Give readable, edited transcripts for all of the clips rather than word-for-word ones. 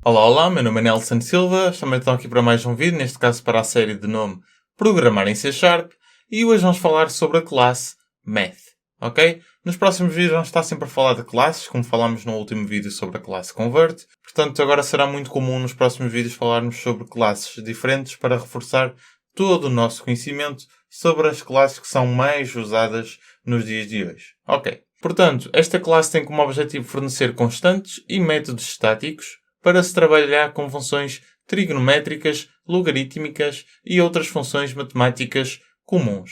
Olá, olá, meu nome é Nelson Silva, estamos então aqui para mais um vídeo, neste caso para a série de nome Programar em C Sharp, e hoje vamos falar sobre a classe Math, ok? Nos próximos vídeos vamos estar sempre a falar de classes, como falámos no último vídeo sobre a classe Convert, portanto agora será muito comum nos próximos vídeos falarmos sobre classes diferentes para reforçar todo o nosso conhecimento sobre as classes que são mais usadas nos dias de hoje. Ok. Portanto, esta classe tem como objetivo fornecer constantes e métodos estáticos para se trabalhar com funções trigonométricas, logarítmicas e outras funções matemáticas comuns.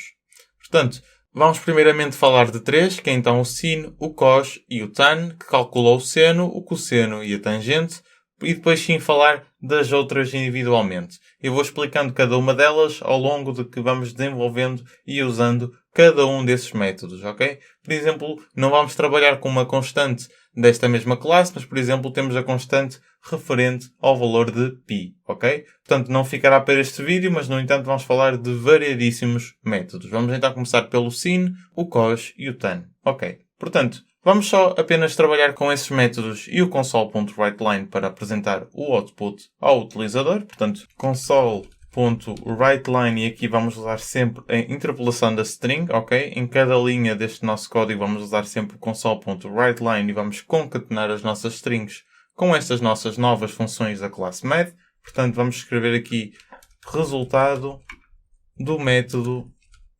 Portanto, vamos primeiramente falar de três, que é então o sin, o cos e o tan, que calcula o seno, o cosseno e a tangente, e depois sim falar das outras individualmente. Eu vou explicando cada uma delas ao longo de que vamos desenvolvendo e usando cada um desses métodos, ok? Por exemplo, não vamos trabalhar com uma constante desta mesma classe, mas, por exemplo, temos a constante referente ao valor de π, ok? Portanto, não ficará para este vídeo, mas, no entanto, vamos falar de variadíssimos métodos. Vamos então começar pelo sin, o cos e o tan, ok? Portanto, vamos só apenas trabalhar com esses métodos e o console.writeLine para apresentar o output ao utilizador. Portanto, console.writeLine, e aqui vamos usar sempre a interpolação da string, ok? Em cada linha deste nosso código vamos usar sempre o console.writeLine e vamos concatenar as nossas strings com estas nossas novas funções da classe math. Portanto, vamos escrever aqui resultado do método.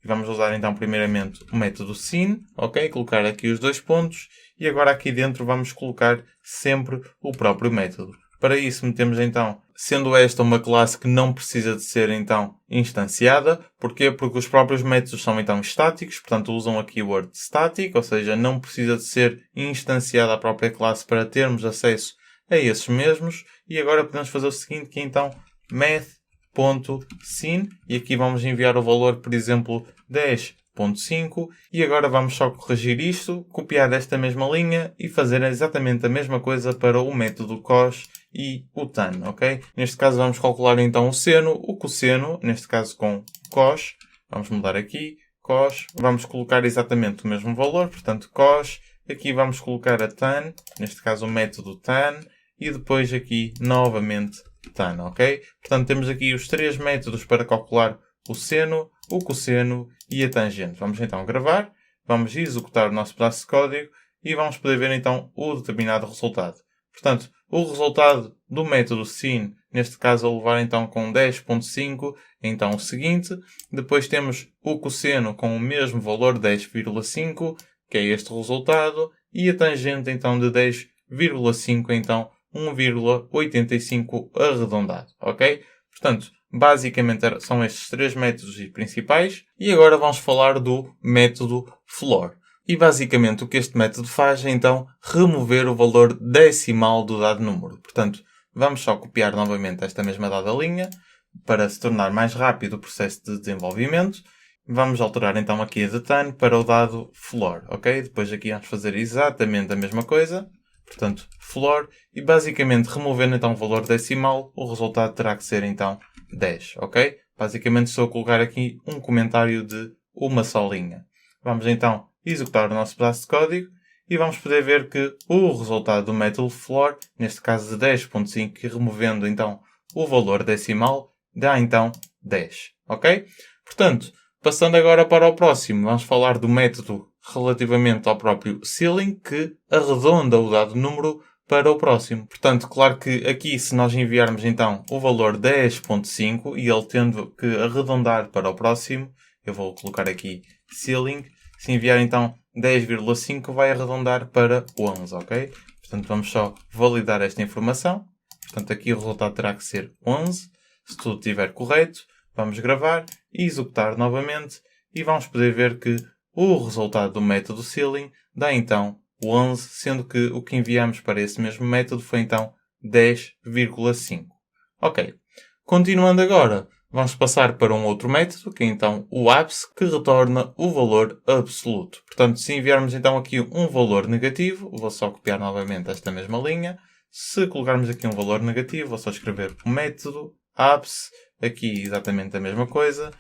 Vamos usar então primeiramente o método sin, ok? Colocar aqui os dois pontos e agora aqui dentro vamos colocar sempre o próprio método. Para isso metemos então, sendo esta uma classe que não precisa de ser então instanciada. Porquê? Porque os próprios métodos são então estáticos, portanto usam a keyword static, ou seja, não precisa de ser instanciada a própria classe para termos acesso a esses mesmos. E agora podemos fazer o seguinte, que é então math.sin, e aqui vamos enviar o valor, por exemplo, 10.5, e agora vamos só corrigir isto, copiar esta mesma linha e fazer exatamente a mesma coisa para o método cos e o tan, ok? Neste caso vamos calcular então o seno, o cosseno, neste caso com cos, vamos mudar aqui, cos, vamos colocar exatamente o mesmo valor, portanto cos, aqui vamos colocar a tan, neste caso o método tan, e depois aqui novamente tan, ok? Portanto, temos aqui os três métodos para calcular o seno, o cosseno e a tangente. Vamos então gravar, vamos executar o nosso pedaço de código e vamos poder ver então o determinado resultado. Portanto, o resultado do método sin, neste caso a levar então com 10.5, então o seguinte. Depois temos o cosseno com o mesmo valor, 10,5, que é este resultado, e a tangente então de 10,5, então 1,85 arredondado, ok? Portanto, basicamente são estes três métodos principais. E agora vamos falar do método floor. E basicamente o que este método faz é então remover o valor decimal do dado número. Portanto, vamos só copiar novamente esta mesma dada linha para se tornar mais rápido o processo de desenvolvimento. Vamos alterar então aqui a de tan para o dado floor, ok? Depois aqui vamos fazer exatamente a mesma coisa. Portanto, floor, e basicamente removendo então o valor decimal, o resultado terá que ser então 10, ok? Basicamente estou a colocar aqui um comentário de uma só linha. Vamos então executar o nosso pedaço de código e vamos poder ver que o resultado do método floor, neste caso de 10.5, e removendo então o valor decimal, dá então 10, ok? Portanto, passando agora para o próximo, vamos falar do método relativamente ao próprio ceiling, que arredonda o dado número para o próximo. Portanto, claro que aqui, se nós enviarmos então o valor 10.5 e ele tendo que arredondar para o próximo, eu vou colocar aqui ceiling, se enviar então 10,5 vai arredondar para 11, ok? Portanto, vamos só validar esta informação. Portanto, aqui o resultado terá que ser 11. Se tudo estiver correto, vamos gravar e executar novamente e vamos poder ver que o resultado do método ceiling dá então 11, sendo que o que enviamos para esse mesmo método foi então 10,5. Ok. Continuando agora, vamos passar para um outro método, que é então o abs, que retorna o valor absoluto. Portanto, se enviarmos então aqui um valor negativo, vou só copiar novamente esta mesma linha. Se colocarmos aqui um valor negativo, vou só escrever o método abs, aqui exatamente a mesma coisa.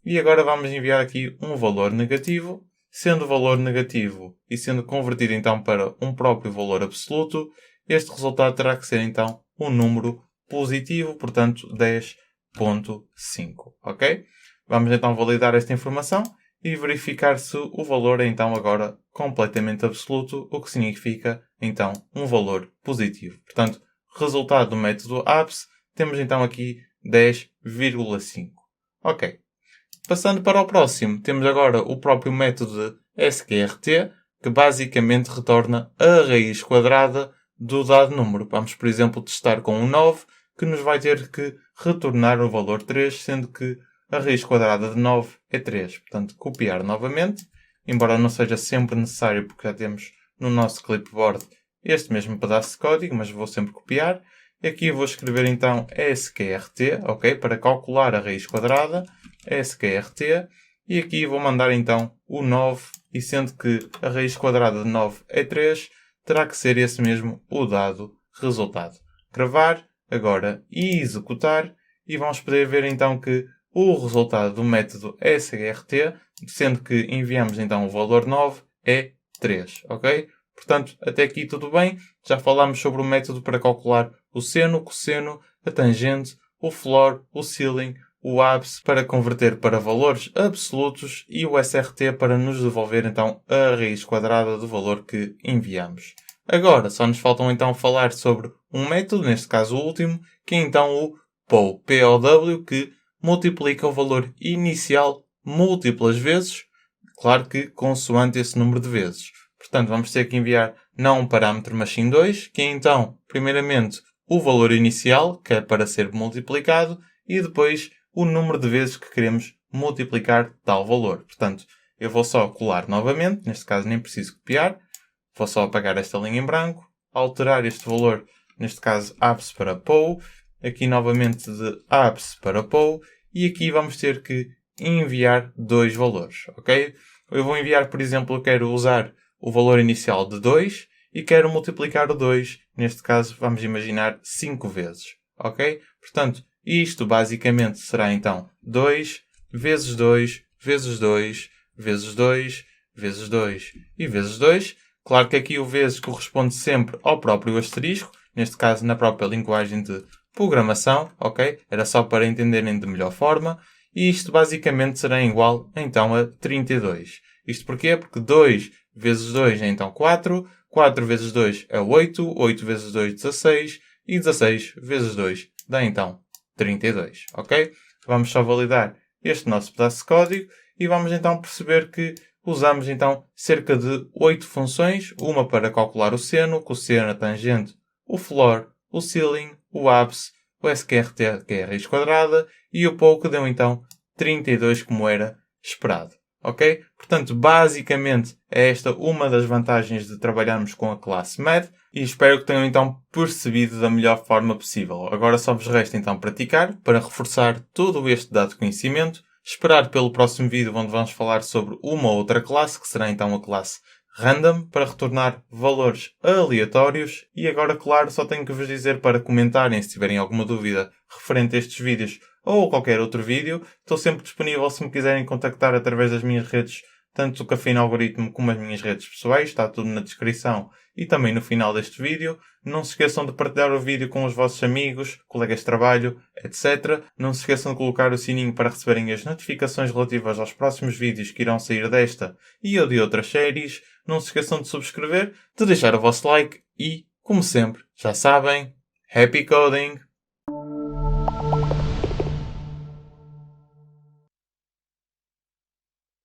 E agora vamos enviar aqui um valor negativo. Sendo o valor negativo e sendo convertido então para um próprio valor absoluto, este resultado terá que ser então um número positivo, portanto 10.5, ok? Vamos então validar esta informação e verificar se o valor é então agora completamente absoluto, o que significa então um valor positivo. Portanto, resultado do método APS, temos então aqui 10,5. Ok. Passando para o próximo, temos agora o próprio método de SQRT, que basicamente retorna a raiz quadrada do dado número. Vamos, por exemplo, testar com um 9, que nos vai ter que retornar o valor 3, sendo que a raiz quadrada de 9 é 3. Portanto, copiar novamente, embora não seja sempre necessário, porque já temos no nosso clipboard este mesmo pedaço de código, mas vou sempre copiar. Aqui vou escrever então SQRT, ok? Para calcular a raiz quadrada, SQRT. E aqui vou mandar então o 9, e sendo que a raiz quadrada de 9 é 3, terá que ser esse mesmo o dado resultado. Gravar, agora e executar, e vamos poder ver então que o resultado do método SQRT, sendo que enviamos então o valor 9, é 3, ok? Portanto, até aqui tudo bem. Já falámos sobre o método para calcular o seno, o cosseno, a tangente, o floor, o ceiling, o ápice para converter para valores absolutos e o SRT para nos devolver então a raiz quadrada do valor que enviamos. Agora só nos faltam então falar sobre um método, neste caso o último, que é então o POW, POW, que multiplica o valor inicial múltiplas vezes, claro que consoante esse número de vezes. Portanto, vamos ter que enviar não um parâmetro, mas sim dois, que é então, primeiramente, o valor inicial, que é para ser multiplicado, e depois o número de vezes que queremos multiplicar tal valor. Portanto, eu vou só colar novamente, neste caso nem preciso copiar, vou só apagar esta linha em branco, alterar este valor, neste caso APS para POW, aqui novamente de APS para POW, e aqui vamos ter que enviar dois valores, ok? Eu vou enviar, por exemplo, eu quero usar o valor inicial de 2 e quero multiplicar o 2, neste caso vamos imaginar 5 vezes, ok? Portanto, isto basicamente será então 2 vezes 2 vezes 2 vezes 2 vezes 2 e vezes 2. Claro que aqui o vezes corresponde sempre ao próprio asterisco, neste caso na própria linguagem de programação, ok? Era só para entenderem de melhor forma. E isto basicamente será igual então a 32. Isto porquê? Porque 2 vezes 2 é então 4, 4 vezes 2 é 8, 8 vezes 2 16 e 16 vezes 2 dá então 32, ok? Vamos só validar este nosso pedaço de código e vamos então perceber que usamos então cerca de 8 funções, uma para calcular o seno, o cosseno, a tangente, o floor, o ceiling, o ápice, o SQRT, que é a raiz quadrada, e o POW, que deu então 32 como era esperado. Ok? Portanto, basicamente é esta uma das vantagens de trabalharmos com a classe Math e espero que tenham então percebido da melhor forma possível. Agora só vos resta então praticar para reforçar todo este dado conhecimento, esperar pelo próximo vídeo onde vamos falar sobre uma outra classe, que será então a classe Random, para retornar valores aleatórios. E agora, claro, só tenho que vos dizer para comentarem se tiverem alguma dúvida referente a estes vídeos ou qualquer outro vídeo. Estou sempre disponível se me quiserem contactar através das minhas redes, tanto o Cafeína Algoritmo como as minhas redes pessoais. Está tudo na descrição e também no final deste vídeo. Não se esqueçam de partilhar o vídeo com os vossos amigos, colegas de trabalho, etc. Não se esqueçam de colocar o sininho para receberem as notificações relativas aos próximos vídeos que irão sair desta e ou de outras séries. Não se esqueçam de subscrever, de deixar o vosso like e, como sempre, já sabem, Happy Coding!